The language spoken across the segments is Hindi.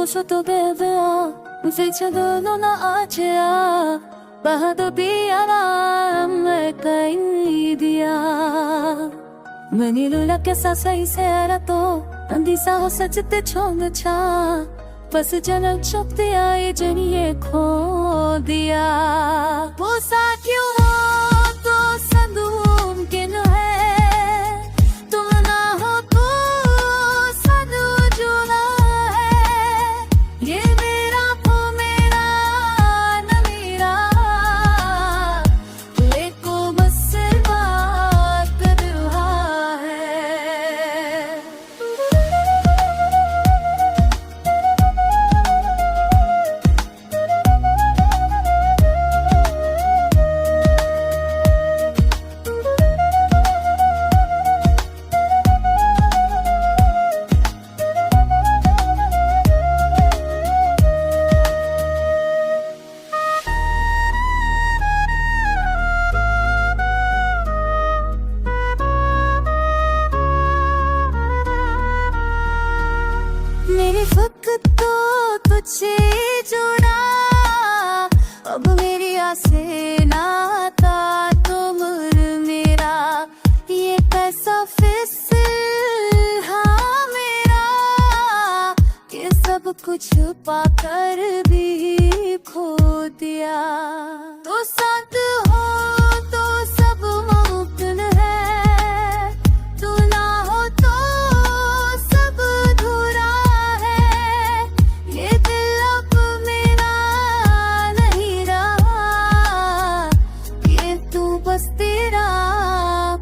外ベベアせちゃどのなあちゃBahado biara mereka dia Menilulak sa sa isera to Andi sa ho sachte chong cha बस जनम चुप दिया ये जनिए खो दिया वो साथियों हो तो मुमकिन है तुम ना हो तो सदू जुड़ा है ये मेरा वो मेरा न मेरा लेको बस से बात कर रहा है मेरी वक्त तो तुझसे जुड़ा अब मेरी आसे नाता तुम मेरा ये कैसा फिसल हाँ मेरा ये सब कुछ पाकर भी खो दिया तो साथ हो तो सब मुमकिन है तू ना हो तो सब अधूरा है ये दिल अब मेरा नहीं रहा ये तू बस तेरा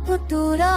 फटूरा